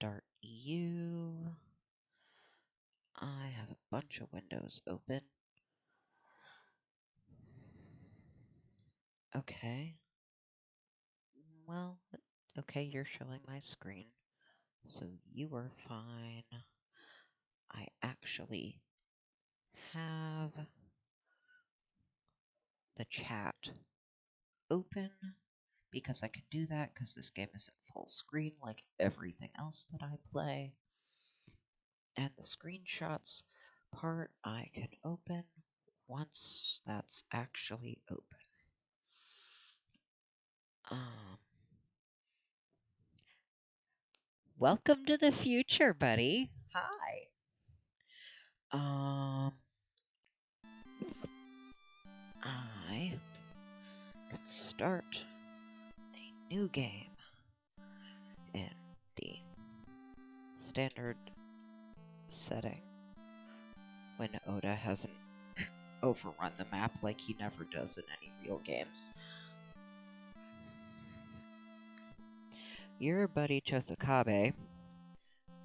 start you. I have a bunch of windows open. Okay. Well, okay, you're showing my screen. So you are fine. I actually have the chat open because I can do that because this game is in full screen like everything else that I play. And the screenshots part I can open once that's actually open. Welcome to the future, buddy. Hi. I could start a new game in the standard setting when Oda hasn't overrun the map like he never does in any real games. Your buddy Chosakabe,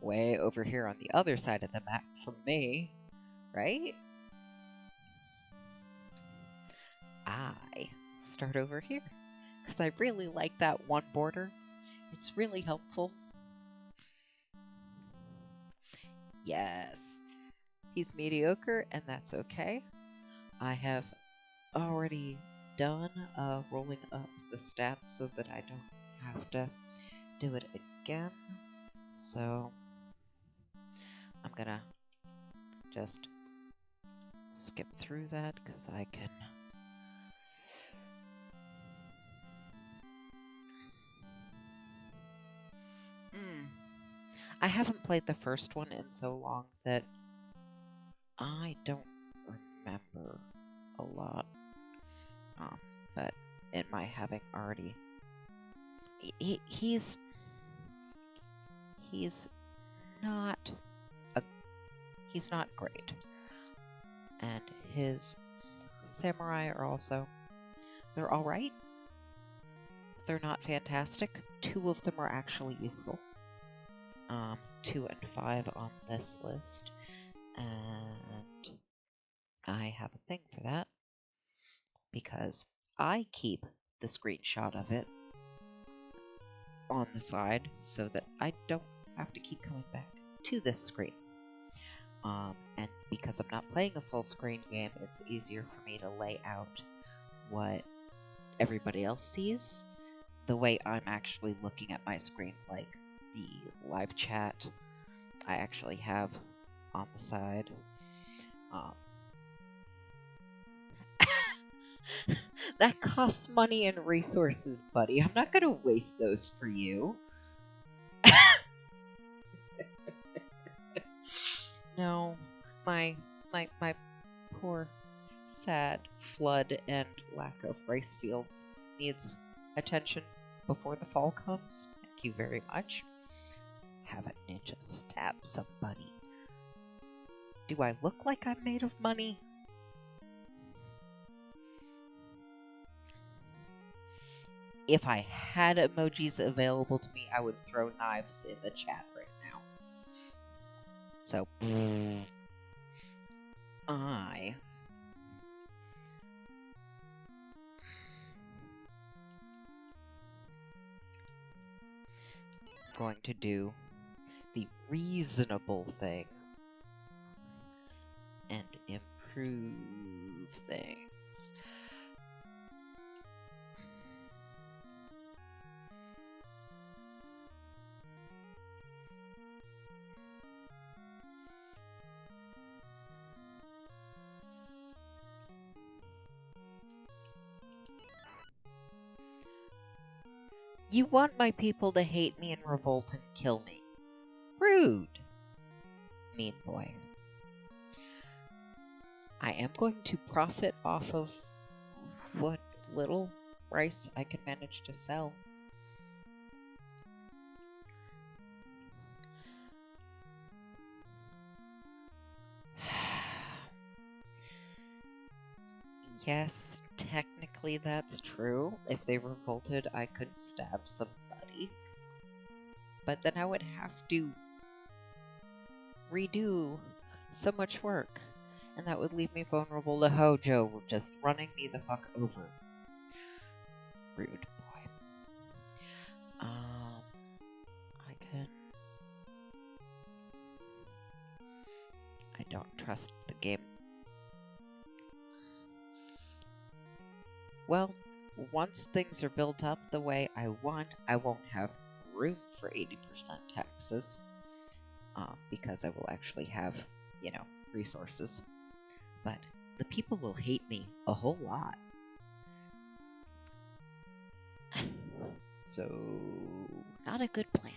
way over here on the other side of the map from me, right? I start over here because I really like that one border. It's really helpful. Yes, he's mediocre, and that's okay. I have already done rolling up the stats so that I don't have to do it again. So I'm gonna just skip through that because I can. I haven't played the first one in so long that I don't remember a lot. But in my having already, he's not he's not great, and his samurai are also, they're all right. They're not fantastic. 2 of them are actually useful. 2 and 5 on this list, and I have a thing for that because I keep the screenshot of it on the side so that I don't have to keep coming back to this screen. And because I'm not playing a full screen game, it's easier for me to lay out what everybody else sees the way I'm actually looking at my screen, like the live chat I actually have on the side. That costs money and resources, buddy. I'm not gonna waste those for you. No, my poor, sad flood and lack of rice fields needs attention before the fall comes. Thank you very much. Have a ninja stab somebody. Do I look like I'm made of money? If I had emojis available to me, I would throw knives in the chat right now. So, I going to do the reasonable thing and improve things. You want my people to hate me and revolt and kill me. Rude. Mean boy. I am going to profit off of what little rice I can manage to sell. Yes, technically that's true. If they revolted, I could stab somebody. but then I would have to redo so much work, and that would leave me vulnerable to Hojo just running me the fuck over. Rude boy. I don't trust the game. Well, once things are built up the way I want, I won't have room for 80% taxes. Because I will actually have, resources. But the people will hate me a whole lot. So, not a good plan.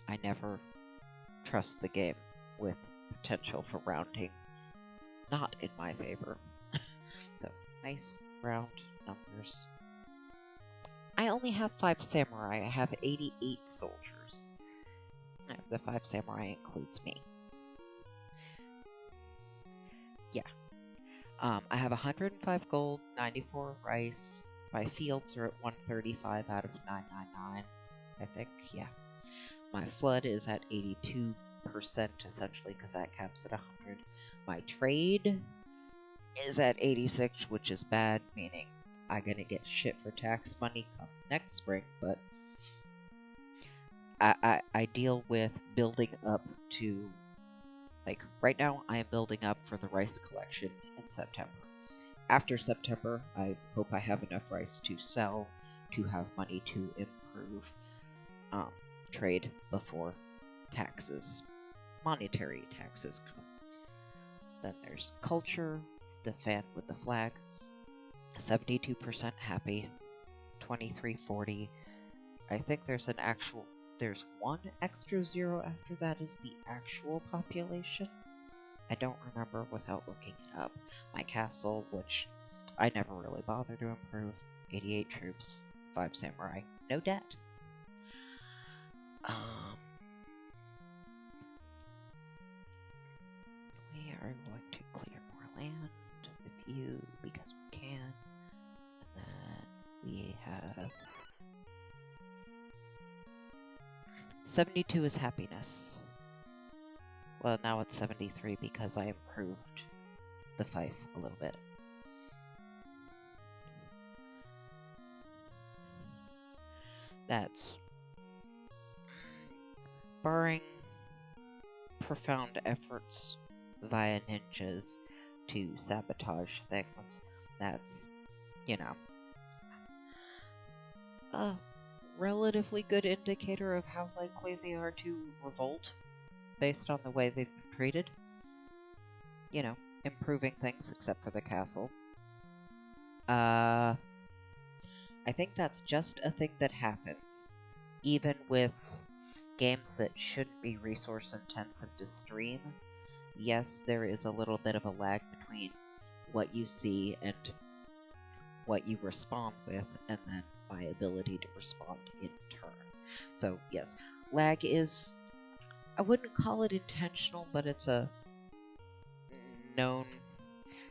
I never trust the game with potential for rounding not in my favor. So, nice round numbers. I only have 5 samurai. I have 88 soldiers. No, the 5 samurai includes me. Yeah. I have 105 gold, 94 rice. My fields are at 135 out of 999, I think. Yeah. My flood is at 82%, essentially, because that caps at 100. My trade is at 86, which is bad, meaning I'm gonna get shit for tax money come next spring, but I deal with building up to, like, right now I am building up for the rice collection in September. After September, I hope I have enough rice to sell, to have money to improve trade before taxes, monetary taxes come. Then there's culture, the fan with the flag, 72% happy, 2340. I think there's one extra zero after that is the actual population. I don't remember without looking it up. My castle, which I never really bother to improve, 88 troops, 5 samurai, no debt. We are going to clear more land with you because we can. And then we have 72 is happiness. Well, now it's 73 because I improved the fief a little bit. That's barring profound efforts via ninjas to sabotage things. That's, a relatively good indicator of how likely they are to revolt based on the way they've been treated. Improving things except for the castle. I think that's just a thing that happens, even with games that shouldn't be resource intensive to stream. Yes, there is a little bit of a lag between what you see and what you respond with, and then my ability to respond in turn. So yes, lag is, I wouldn't call it intentional, but it's a known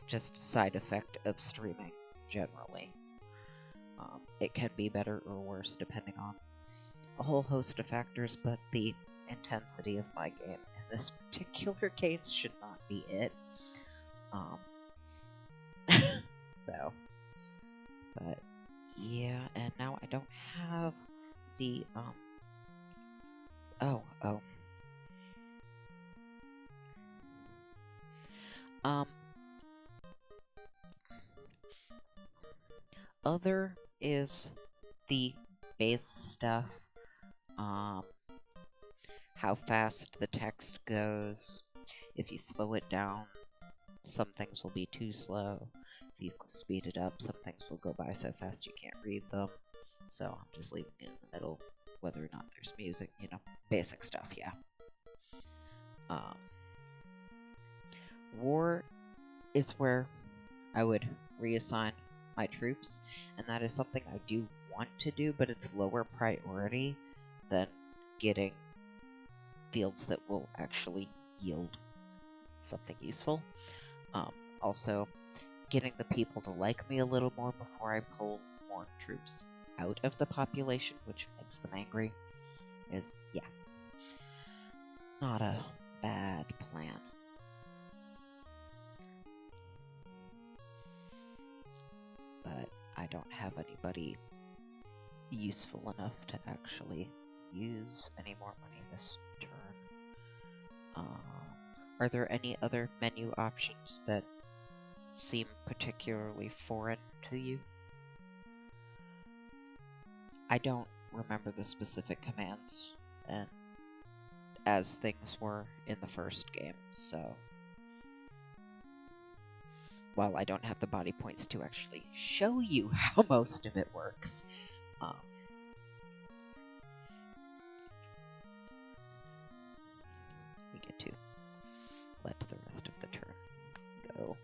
just side effect of streaming generally. It can be better or worse depending on a whole host of factors, but the intensity of my game in this particular case should not be it. So, but yeah, and now I don't have the other is the base stuff, how fast the text goes. If you slow it down, some things will be too slow. If you speed it up, some things will go by so fast you can't read them. So I'm just leaving it in the middle, whether or not there's music, basic stuff, yeah. War is where I would reassign my troops, and that is something I do want to do, but it's lower priority than getting fields that will actually yield something useful. Also, getting the people to like me a little more before I pull more troops out of the population, which makes them angry, is, yeah, not a bad plan. But I don't have anybody useful enough to actually use any more money this turn. Are there any other menu options that seem particularly foreign to you? I don't remember the specific commands, and as things were in the first game, so while I don't have the body points to actually show you how most of it works, we get to let the rest of the turn go.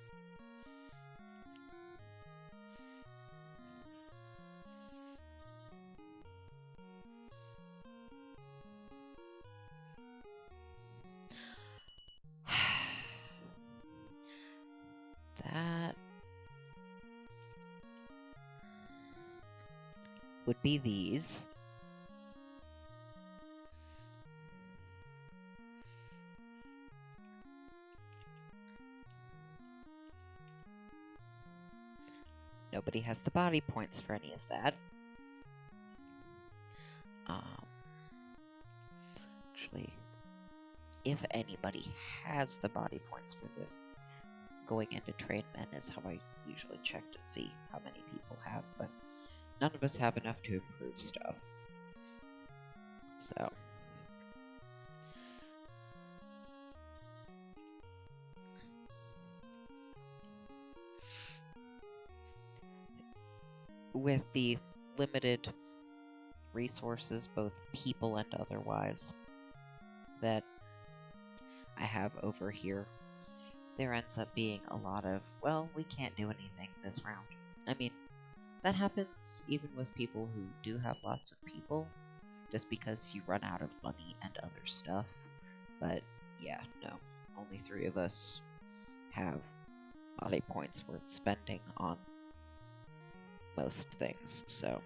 That would be these. Nobody has the body points for any of that. Actually, if anybody has the body points for this, going into train men is how I usually check to see how many people have, but none of us have enough to improve stuff. So with the limited resources, both people and otherwise, that I have over here, there ends up being a lot of, well, we can't do anything this round. I mean, that happens even with people who do have lots of people, just because you run out of money and other stuff. But yeah, no, only 3 of us have body points worth spending on most things, so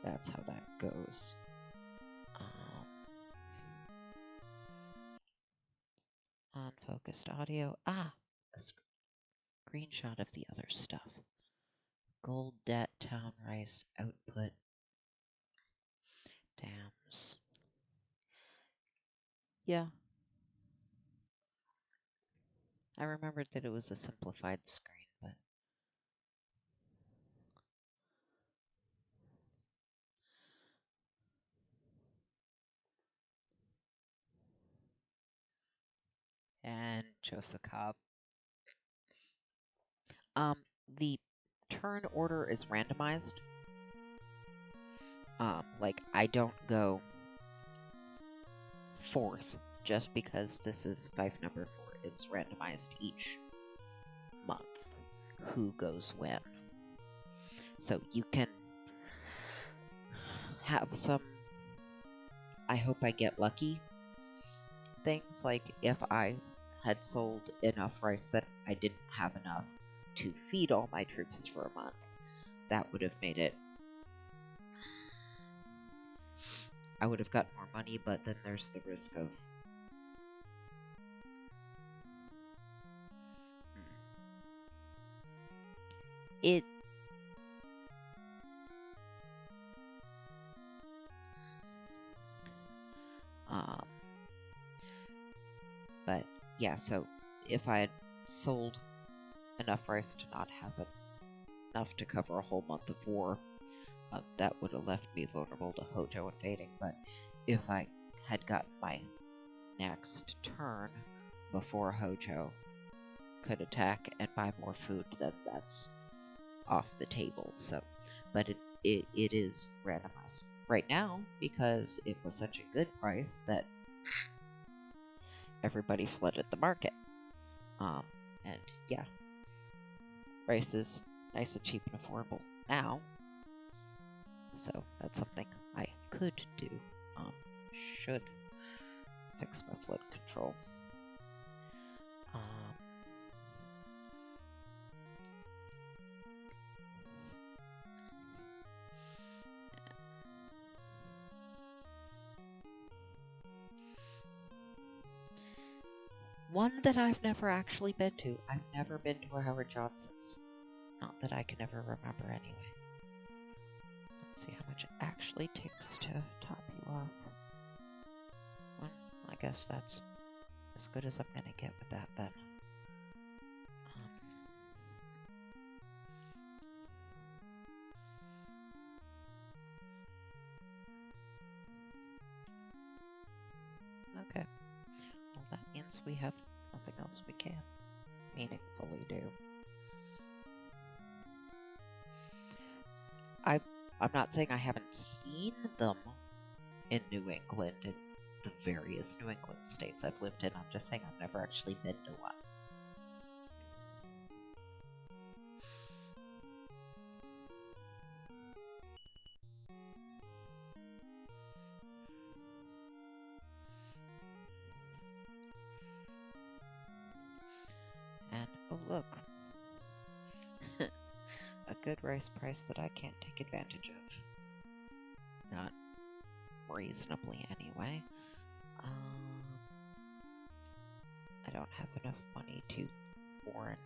that's how that goes. Unfocused audio. A screenshot of the other stuff. Gold debt, town rice, output, dams. Yeah. I remembered that it was a simplified screen, but and Joseph Cobb. The turn order is randomized. Like, I don't go 4th just because this is five number 4. It's randomized each month who goes when. So you can have some, I hope I get lucky things, like if I had sold enough rice that I didn't have enough to feed all my troops for a month, that would have made it, I would have gotten more money, but then there's the risk of it. But yeah, so if I had sold enough rice to not have enough to cover a whole month of war, that would have left me vulnerable to Hojo invading. But if I had gotten my next turn before Hojo could attack and buy more food, then that's off the table. So, but it is randomized right now because it was such a good price that everybody flooded the market. And yeah, rice is nice and cheap and affordable now. So that's something I could do. Should fix my flood control. One that I've never actually been to. I've never been to a Howard Johnson's. Not that I can ever remember anyway. Let's see how much it actually takes to top you off. Well, I guess that's as good as I'm gonna get with that then. Okay. Well, that means we have nothing else we can meaningfully do. I'm not saying I haven't seen them in New England, in the various New England states I've lived in. I'm just saying I've never actually been to one. And, oh look, a good rice price that I can't take advantage of. Not reasonably, anyway. I don't have enough money to warrant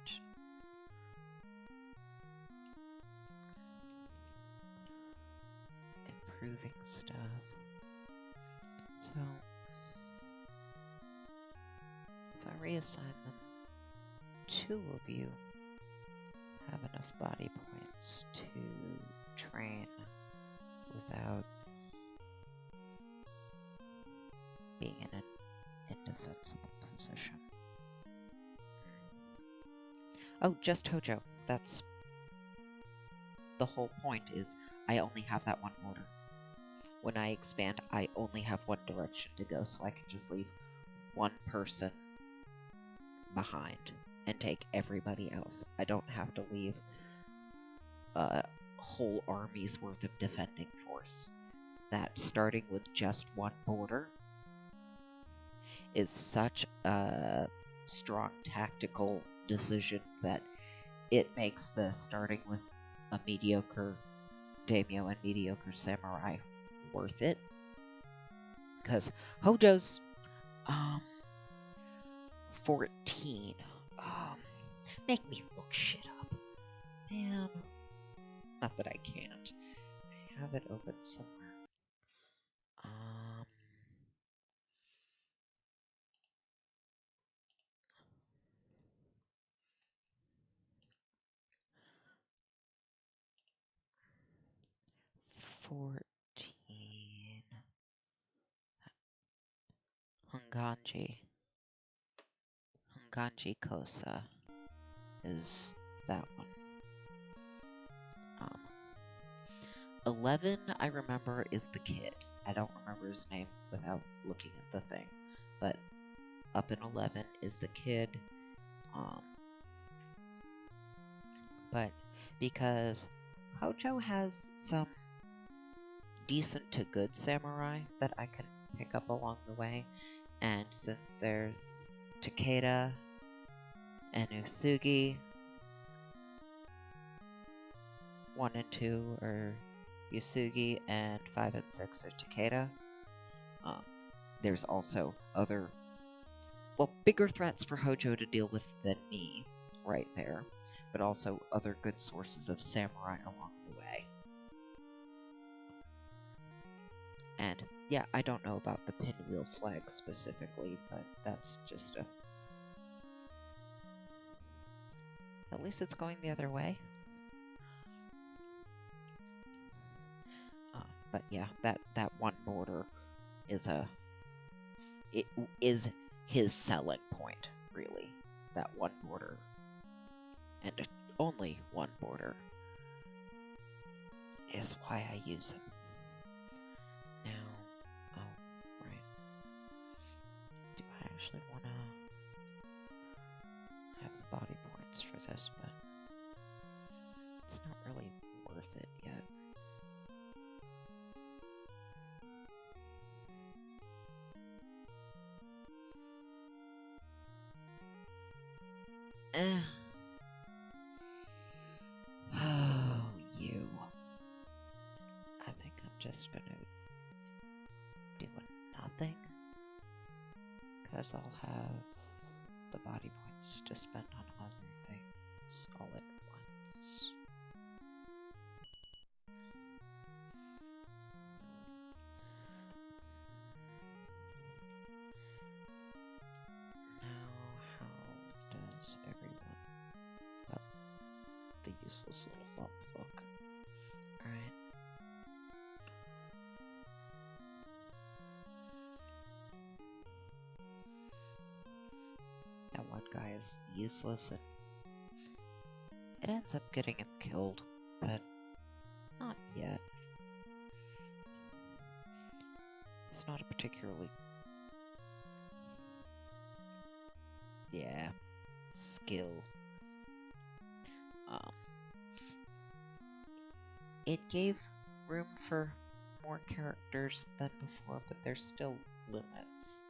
improving stuff. So, if I reassign them, 2 of you have enough body points to train without being in an indefensible position. Oh, just Hojo. That's the whole point, is I only have that one order. When I expand, I only have one direction to go, so I can just leave one person behind and take everybody else. I don't have to leave a whole army's worth of defending force. That starting with just one border is such a strong tactical decision that it makes the starting with a mediocre daimyo and mediocre samurai worth it. Because Hojo's 14. Make me look shit up. Man. Not that I can't. I have it open somewhere. 14. Hunganji Kosa is that one. 11, I remember, is the kid. I don't remember his name without looking at the thing. But up in 11 is the kid. But because Hojo has some decent to good samurai that I can pick up along the way, and since there's Takeda and Usugi, 1 and 2 are Usugi, and 5 and 6 are Takeda. There's also other, bigger threats for Hojo to deal with than me right there, but also other good sources of samurai along the way. And yeah, I don't know about the pinwheel flag specifically, but that's just a... At least it's going the other way. But yeah, that one border is is his selling point, really. That one border. And only one border is why I use him. Now, right. Do I actually want to have the body points for this, but it's not really worth it yet. Oh, you. I think I'm just gonna do nothing, because I'll have the body points to spend on other things all at once. Now, how does everyone but the useless little bump look? Alright. That one guy is useless and it ends up getting him killed, but not yet. It's not a particularly... yeah, skill. It gave room for more characters than before, but there's still limits.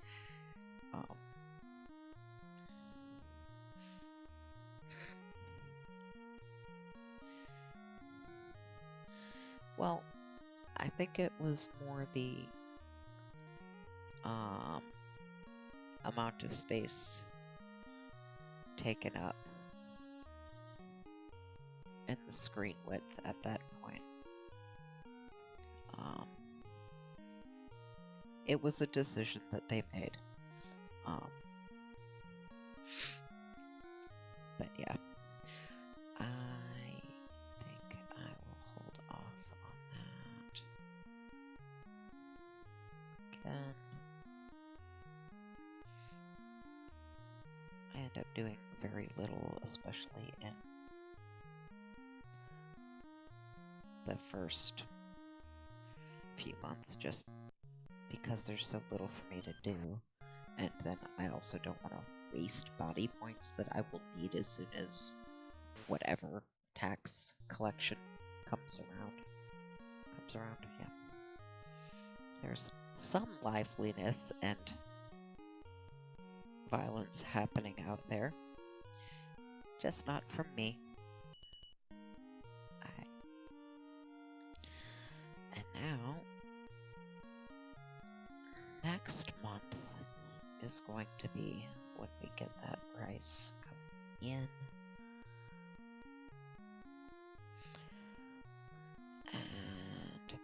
Well, I think it was more the amount of space taken up and the screen width at that point. It was a decision that they made. But yeah, I think I will hold off on that. Again, I end up doing very little, especially in the first few months, just because there's so little for me to do. And then I also don't want to waste body points that I will need as soon as whatever tax collection comes around, yeah. There's some liveliness and violence happening out there. Just not from me. And now, next month is going to be when we get that rice coming in. And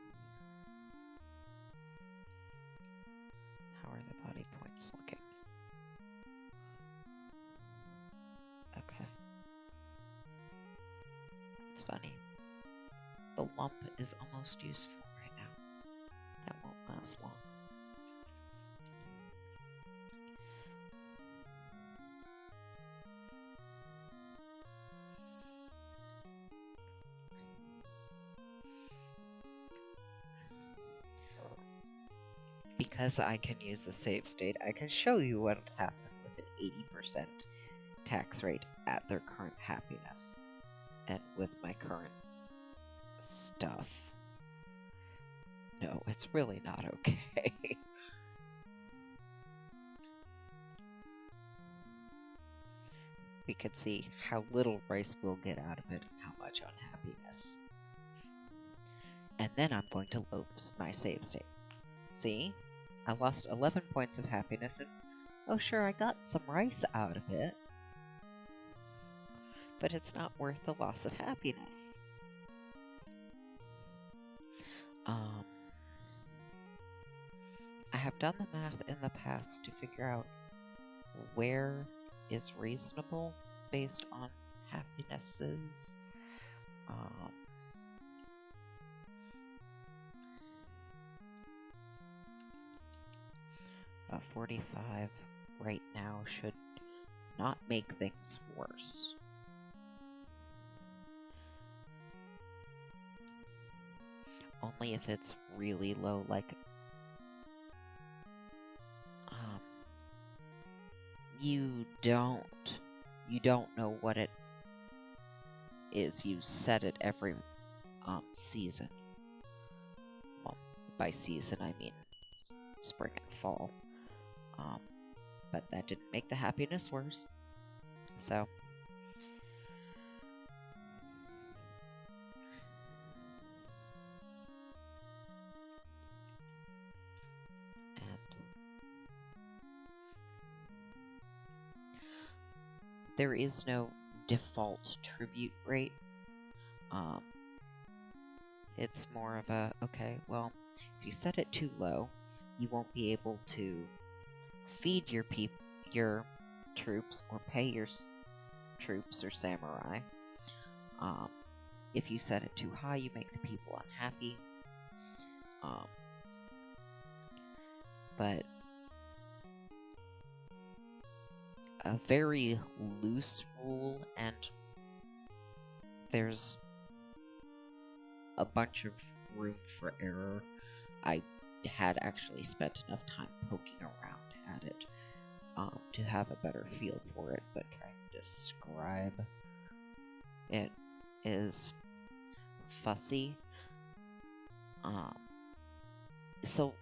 how are the body points looking? Okay. It's funny. The lump is almost useful right now. That won't last long. Because I can use the save state, I can show you what would happen with an 80% tax rate at their current happiness. And with my current stuff. No, it's really not okay. We can see how little rice we'll get out of it and how much unhappiness. And then I'm going to load my save state. See? I lost 11 points of happiness and, oh sure, I got some rice out of it. But it's not worth the loss of happiness. I have done the math in the past to figure out where is reasonable based on happinesses. 45 right now should not make things worse. Only if it's really low, like you don't know what it is. You set it every season. Well, by season I mean spring and fall. But that didn't make the happiness worse. So there is no default tribute rate. It's more of a, okay, well, if you set it too low, you won't be able to feed your troops or pay your troops or samurai. If you set it too high, you make the people unhappy. But a very loose rule, and there's a bunch of room for error. I had actually spent enough time poking around at it to have a better feel for it, but trying to describe it is fussy. So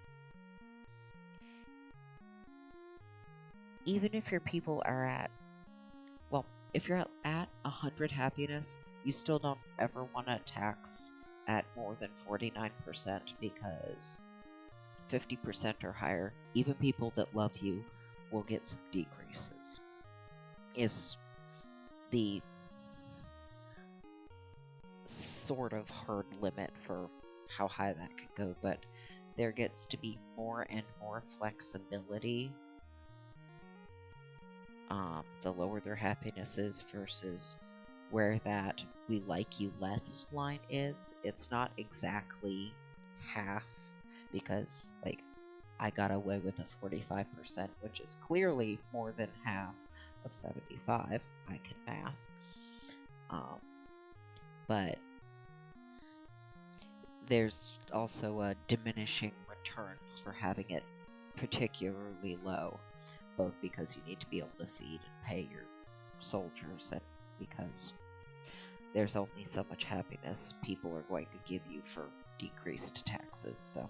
even if your people are at, well, if you're at 100 happiness, you still don't ever want to tax at more than 49%, because 50% or higher, even people that love you will get some decreases. Is the sort of hard limit for how high that could go, but there gets to be more and more flexibility the lower their happiness is versus where that we like you less line is. It's not exactly half, because, like, I got away with a 45%, which is clearly more than half of 75. I can math. But there's also a diminishing returns for having it particularly low, both because you need to be able to feed and pay your soldiers, and because there's only so much happiness people are going to give you for decreased taxes, so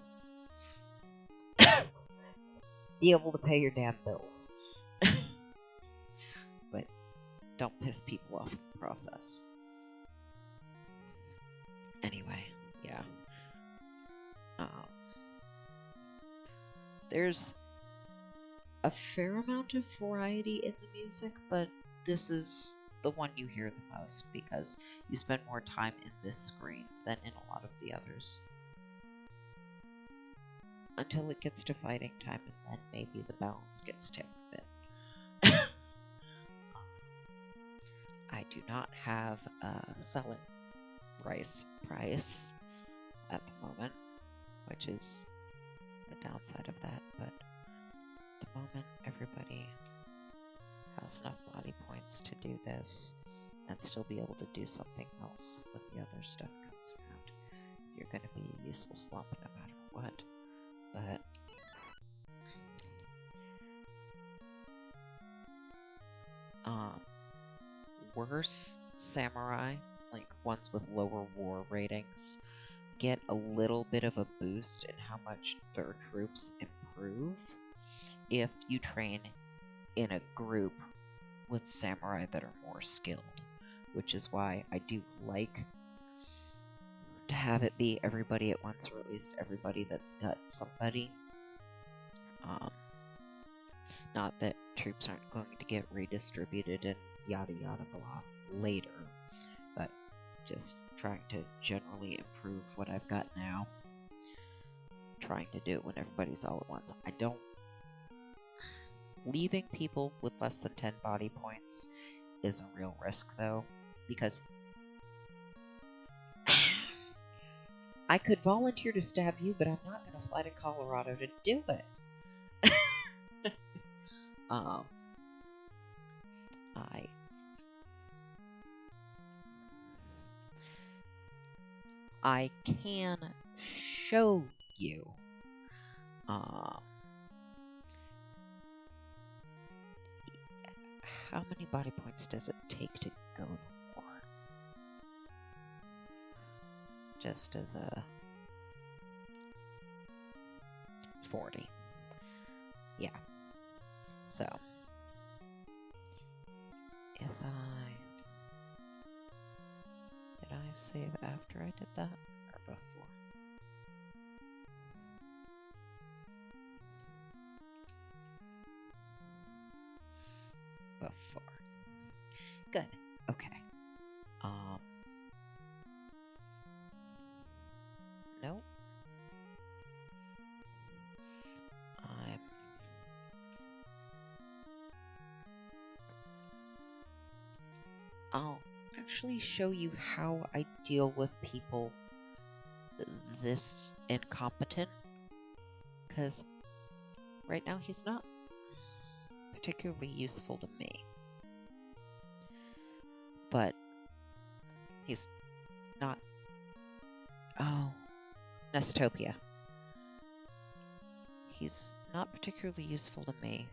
be able to pay your damn bills. But don't piss people off in the process. Anyway, yeah. There's a fair amount of variety in the music, but this is the one you hear the most because you spend more time in this screen than in a lot of the others. Until it gets to fighting time, and then maybe the balance gets tipped a bit. I do not have a selling price at the moment, which is the downside of that, but at the moment everybody has enough body points to do this and still be able to do something else when the other stuff comes around. You're going to be a useless lump no matter what, but worse samurai, like ones with lower war ratings, get a little bit of a boost in how much their troops improve if you train in a group with samurai that are more skilled, which is why I do like to have it be everybody at once, or at least everybody that's got somebody. Not that troops aren't going to get redistributed and yada yada blah later, but just trying to generally improve what I've got now. Trying to do it when everybody's all at once. Leaving people with less than 10 body points is a real risk, though, because I could volunteer to stab you, but I'm not going to fly to Colorado to do it. I can show you how many body points does it take to go to war? Just as a 40. Yeah. So if did I save after I did that or before? Before. Okay. No. I'm I'll actually show you how I deal with people this incompetent, because right now he's not particularly useful to me. But he's not. Oh, Nestopia. He's not particularly useful to me,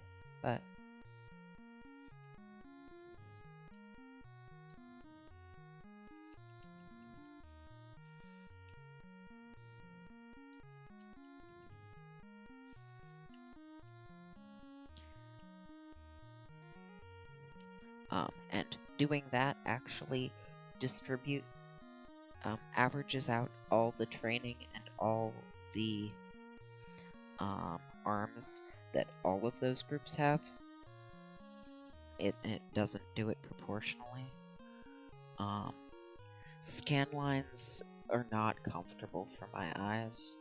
but and doing that actually distributes, averages out all the training and all the arms that all of those groups have. It doesn't do it proportionally. Scan lines are not comfortable for my eyes.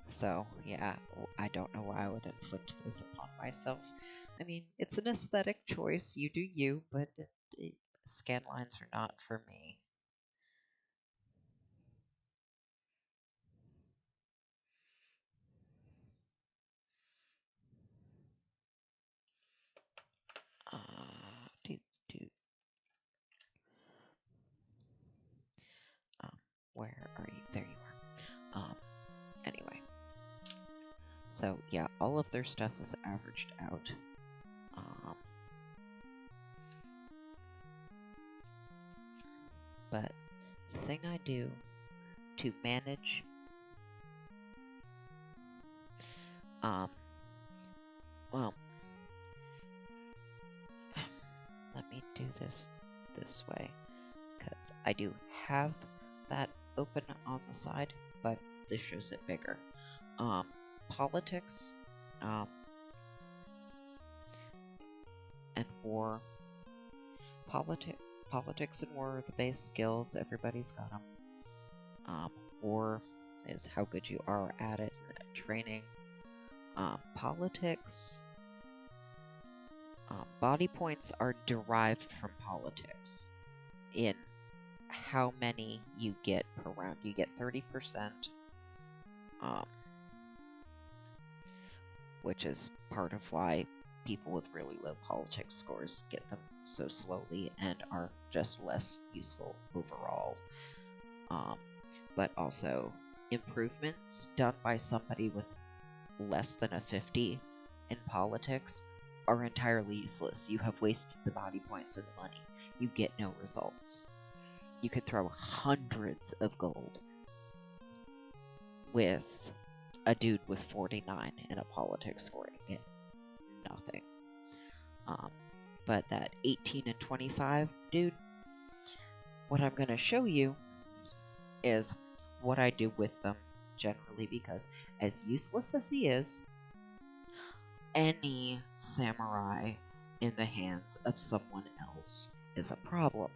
So, yeah, I don't know why I would inflict this upon myself. I mean, it's an aesthetic choice. You do you, but scan lines are not for me. Do, do, um, where are you? There you are. Anyway. So, yeah, all of their stuff was averaged out. But the thing I do to manage, well, let me do this way, because I do have that open on the side, but this shows it bigger. Politics, and war. Politics and war are the base skills. Everybody's got them. War is how good you are at it. Training. Politics. Body points are derived from politics in how many you get per round. You get 30%, which is part of why people with really low politics scores get them so slowly and are just less useful overall. But also, improvements done by somebody with less than a 50 in politics are entirely useless. You have wasted the body points and the money. You get no results. You could throw hundreds of gold with a dude with 49 in a politics score and get nothing. But that 18 and 25 dude, what I'm going to show you is what I do with them generally, because as useless as he is, any samurai in the hands of someone else is a problem.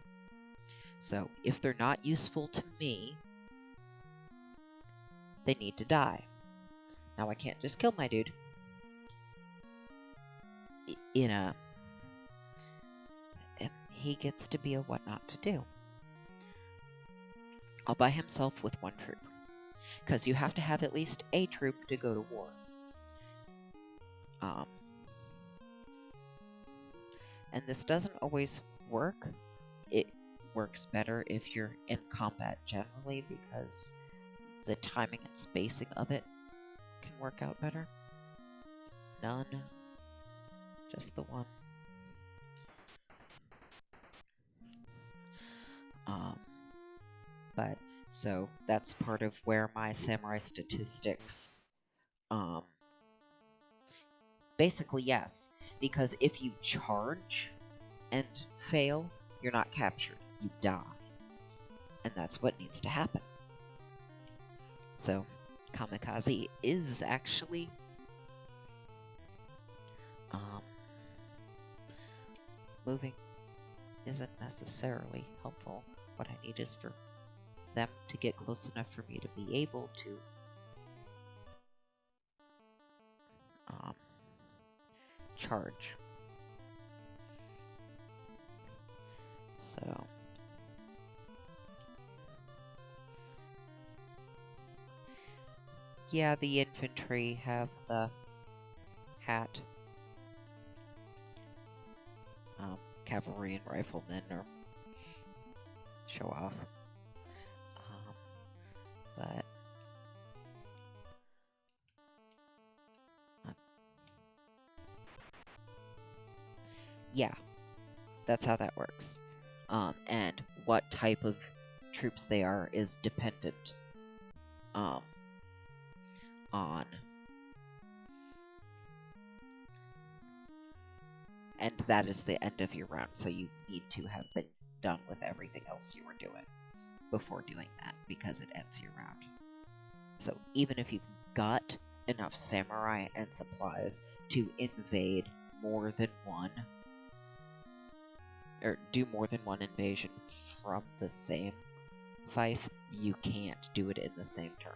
So if they're not useful to me, they need to die. Now I can't just kill my dude he gets to be a what not to do. All by himself with one troop, because you have to have at least a troop to go to war. And this doesn't always work. It works better if you're in combat generally, because the timing and spacing of it can work out better. None. Just the one. But, so, that's part of where my samurai statistics, basically yes, because if you charge and fail, you're not captured, you die. And that's what needs to happen. So, kamikaze is actually moving. isn't necessarily helpful. What I need is for them to get close enough for me to be able to charge. So yeah, the infantry have the hat. Cavalry and riflemen are show off. But yeah, that's how that works. And what type of troops they are is dependent on and that is the end of your round, so you need to have been done with everything else you were doing before doing that, because it ends your round. So even if you've got enough samurai and supplies to invade more than one, or do more than one invasion from the same fief, you can't do it in the same turn.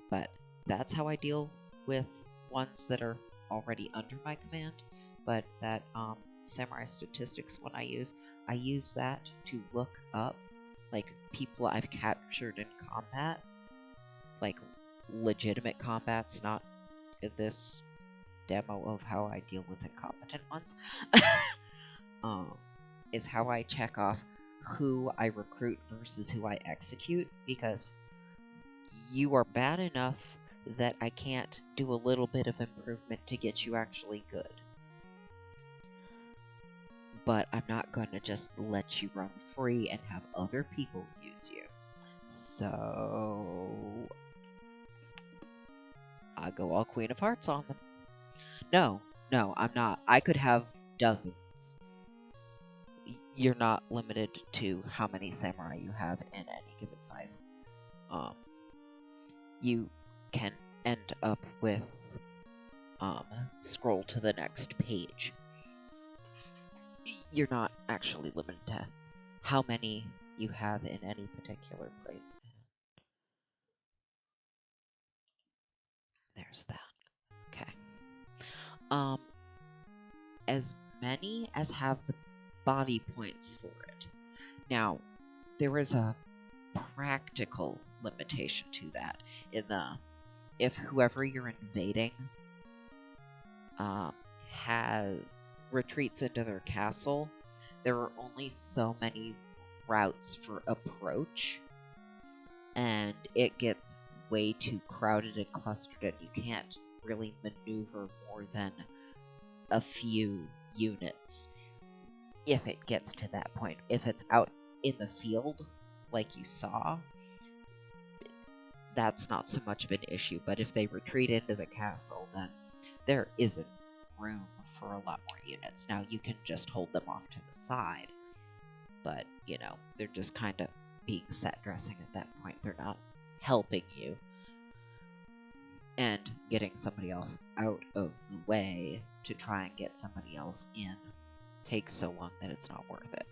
But that's how I deal with ones that are already under my command. But that samurai statistics one I use that to look up like people I've captured in combat, like legitimate combats, not this demo of how I deal with incompetent ones. Is how I check off who I recruit versus who I execute, because you are bad enough that I can't do a little bit of improvement to get you actually good. But I'm not going to just let you run free and have other people use you. So I go all Queen of Hearts on them. No, I'm not. I could have dozens. You're not limited to how many samurai you have in any given fief. You can end up with scroll to the next page. You're not actually limited to how many you have in any particular place. There's that. Okay. As many as have the body points for it. Now, there is a practical limitation to that. If whoever you're invading has retreats into their castle, there are only so many routes for approach, and it gets way too crowded and clustered, and you can't really maneuver more than a few units if it gets to that point. If it's out in the field, like you saw, that's not so much of an issue. But if they retreat into the castle, then there isn't room for a lot more units. Now, you can just hold them off to the side, but, you know, they're just kind of being set dressing at that point. They're not helping you. And getting somebody else out of the way to try and get somebody else in takes so long that it's not worth it.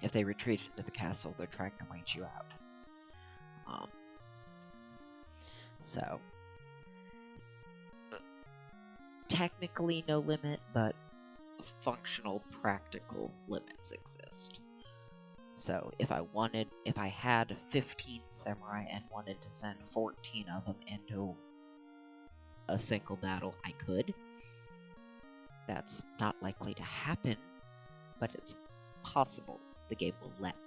If they retreat into the castle, they're trying to wait you out. So, technically no limit, but functional, practical limits exist. So if I had 15 samurai and wanted to send 14 of them into a single battle, I could. That's not likely to happen, but it's possible. The game will let me.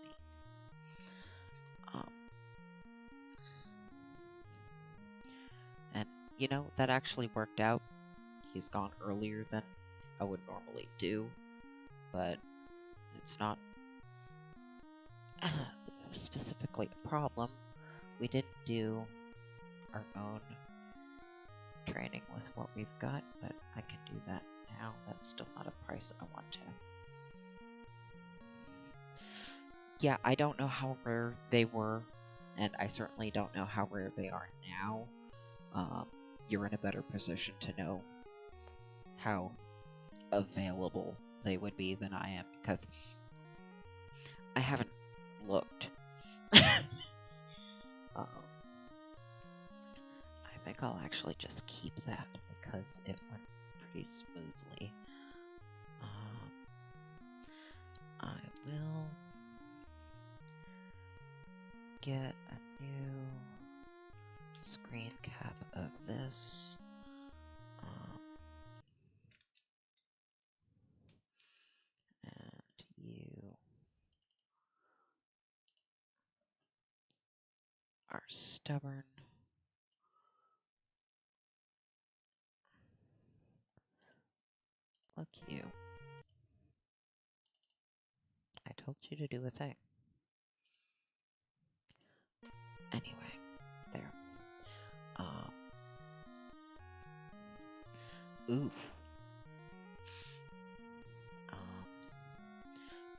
And, you know, that actually worked out. He's gone earlier than I would normally do, but it's not specifically a problem. We didn't do our own training with what we've got, but I can do that now. That's still not a price I want to. Yeah, I don't know how rare they were, and I certainly don't know how rare they are now. You're in a better position to know how available they would be than I am, because I haven't looked. I think I'll actually just keep that because it went pretty smoothly. I will get a new screen cap of this. And you are stubborn. Look, you. I told you to do a thing. Anyway, there. Oof.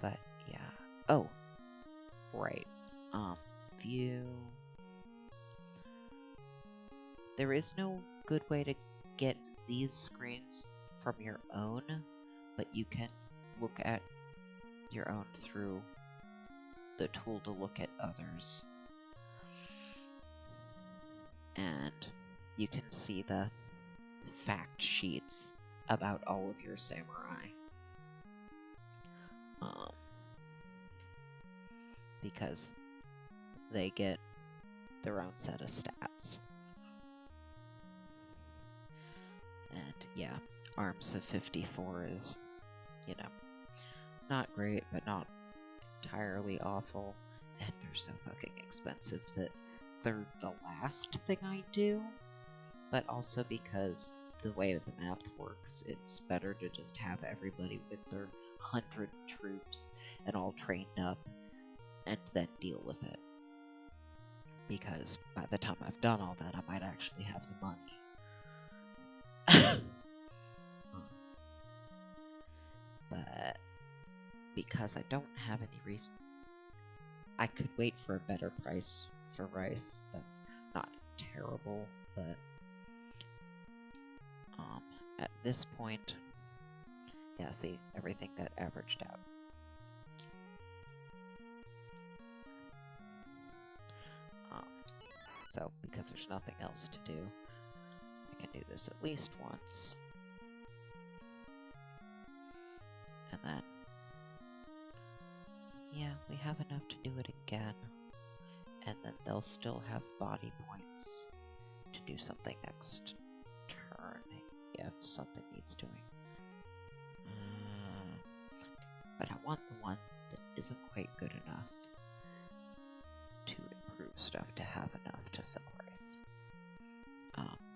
But yeah. Oh, right. View. There is no good way to get these screens from your own, but you can look at your own through the tool to look at others. And you can see the fact sheets about all of your samurai. Because they get their own set of stats. And yeah, arms of 54 is, not great, but not entirely awful. And they're so fucking expensive that they're the last thing I do. But also because the way the math works, it's better to just have everybody with their 100 troops and all trained up and then deal with it. Because by the time I've done all that, I might actually have the money. But because I don't have any reason, I could wait for a better price for rice. That's not terrible, but at this point, yeah, see, everything got averaged out. So, because there's nothing else to do, I can do this at least once. And then, yeah, we have enough to do it again. And then they'll still have body points to do something next turn if something needs doing. But I want the one that isn't quite good enough to improve stuff to have enough to sell rice.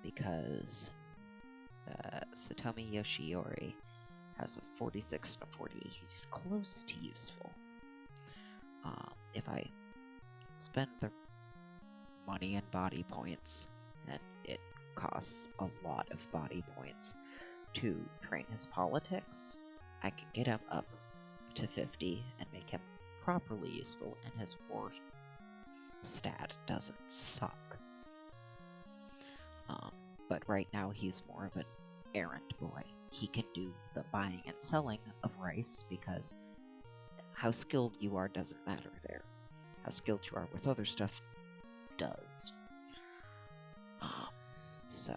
Because Satomi Yoshiori has a 46 to 40. He's close to useful. If I spend the money and body points, and it costs a lot of body points to train his politics, I can get him up to 50 and make him properly useful, and his war stat doesn't suck. But right now he's more of an errand boy. He can do the buying and selling of rice, because how skilled you are doesn't matter there. How skilled you are with other stuff does. So,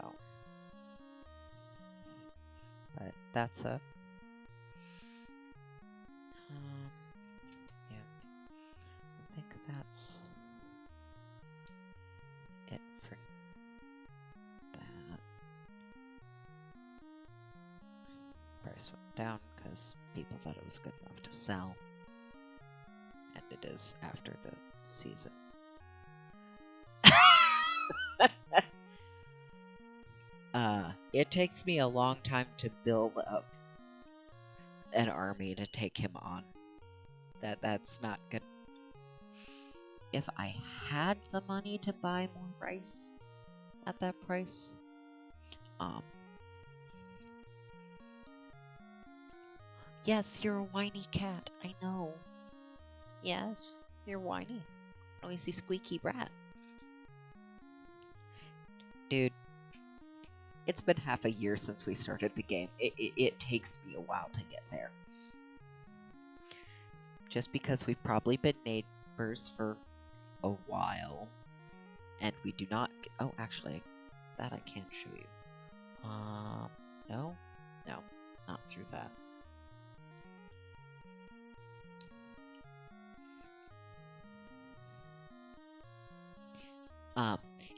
but that's a yeah, I think that's it for that. Price went down because people thought it was good enough to sell, and it is after the season. It takes me a long time to build up an army to take him on. That's not good. If I had the money to buy more rice at that price, yes, you're a whiny cat. I know. Yes, you're whiny. Noisy, squeaky brat. Dude, It's been half a year since we started the game. It takes me a while to get there. Just because we've probably been neighbors for a while. And we do not... Oh, actually, that I can't show you. No? No, not through that.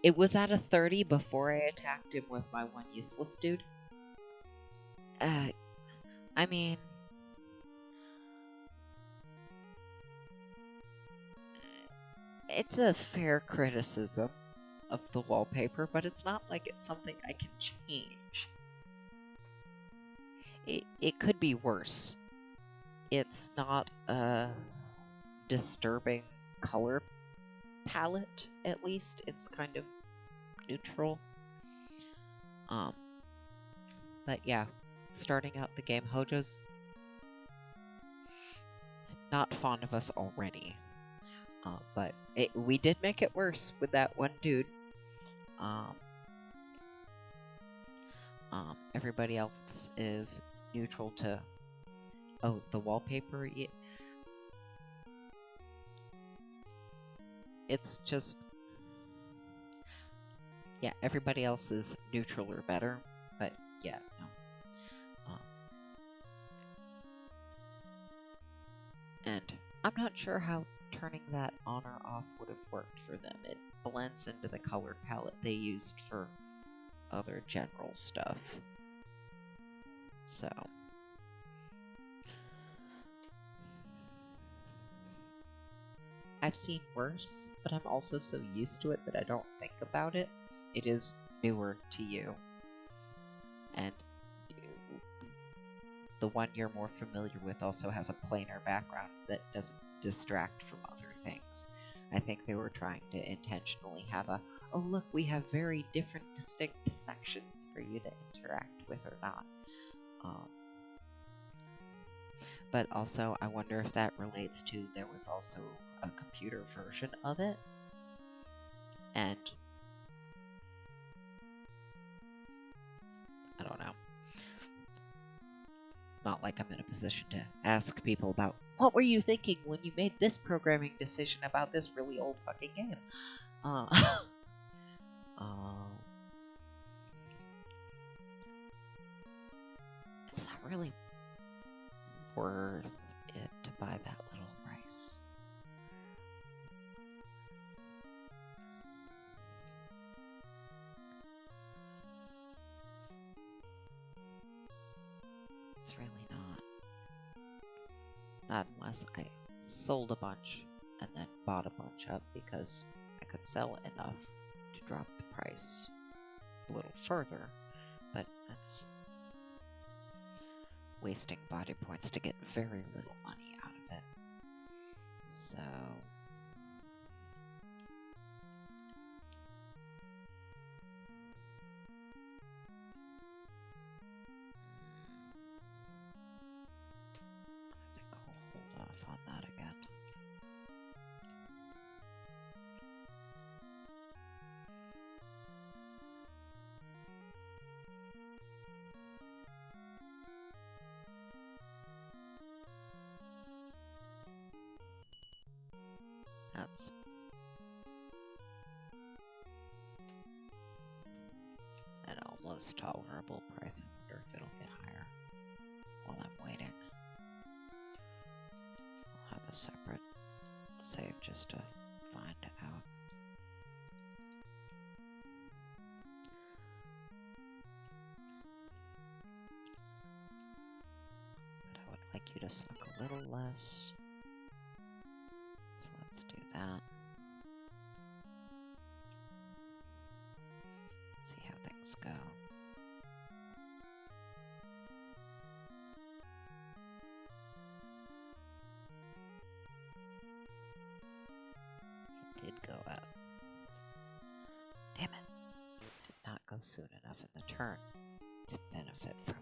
It was at a 30 before I attacked him with my one useless dude. I mean... It's a fair criticism of the wallpaper, but it's not like it's something I can change. It could be worse. It's not a disturbing color palette, at least. It's kind of neutral. But yeah, starting out the game, Hojo's not fond of us already. But we did make it worse with that one dude. Everybody else is neutral to... Oh, the wallpaper? Yeah. It's just... Yeah, everybody else is neutral or better, but yeah, no. And I'm not sure how turning that on or off would have worked for them. It blends into the color palette they used for other general stuff. So... I've seen worse, but I'm also so used to it that I don't think about it. It is newer to you. And the one you're more familiar with also has a plainer background that doesn't distract from other things. I think they were trying to intentionally have a, oh look, we have very different distinct sections for you to interact with or not. But also, I wonder if that relates to there was also a computer version of it. And I don't know. Not like I'm in a position to ask people about, what were you thinking when you made this programming decision about this really old fucking game? It's not really worth it to buy that little rice. It's really not. Not unless I sold a bunch and then bought a bunch up because I could sell enough to drop the price a little further, but that's wasting body points to get very little money out of it. So... I think I'll hold off on that again. That's an almost tolerable price. I wonder if it'll get higher while I'm waiting. I'll have a separate save just to find out. But I would like you to suck a little less. So let's do that. See how things go. It did go up. Damn it. Did not go soon enough in the turn to benefit from it.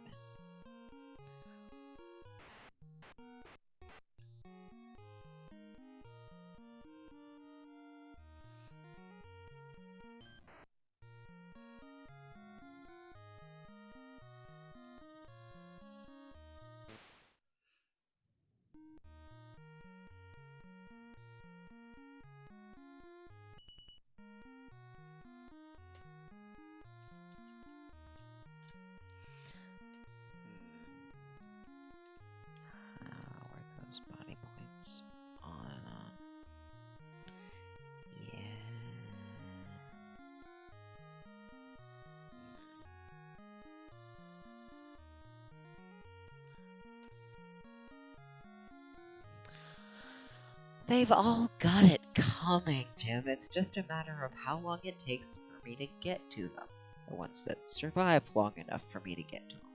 They've all got it coming, Jim. It's just a matter of how long it takes for me to get to them. The ones that survive long enough for me to get to them.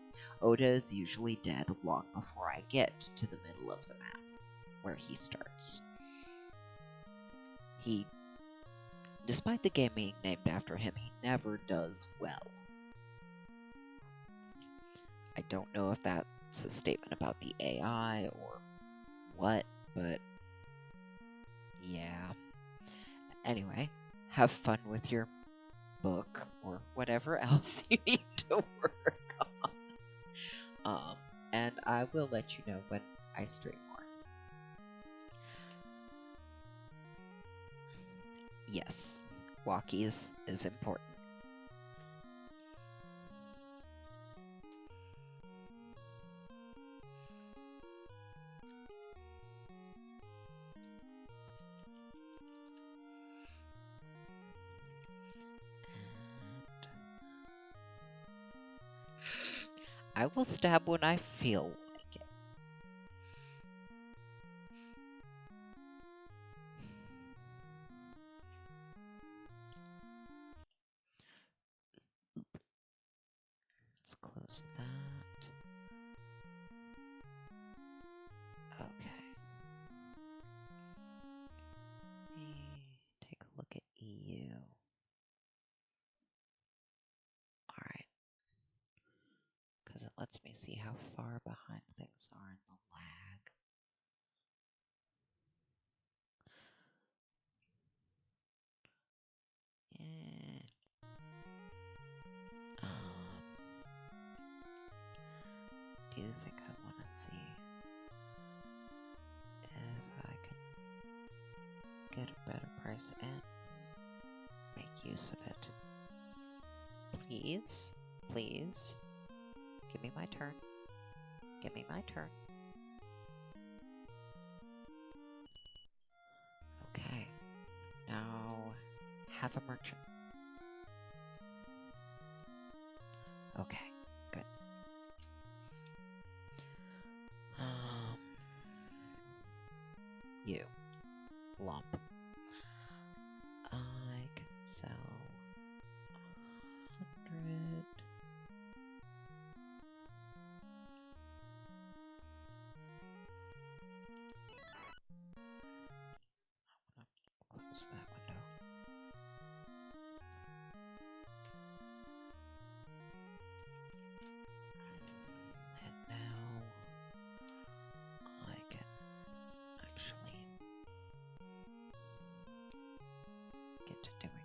Oda is usually dead long before I get to the middle of the map, where he starts. Despite the game being named after him, he never does well. I don't know if that's a statement about the AI or what, but yeah. Anyway, have fun with your book or whatever else you need to work on. And I will let you know when I stream more. Yes, walkies is important. I will stab when I feel like it. Let's close that. Okay. Let me take a look at EU. Alright. Because it lets me see how far behind things are in the lag. Do you think I want to see if I can get a better price and make use of it? Please, please, give me my turn. Give me my turn. Okay, now have a merchant. Okay, good. You, lump. I can sell 100. Close that window. And now I can actually get to doing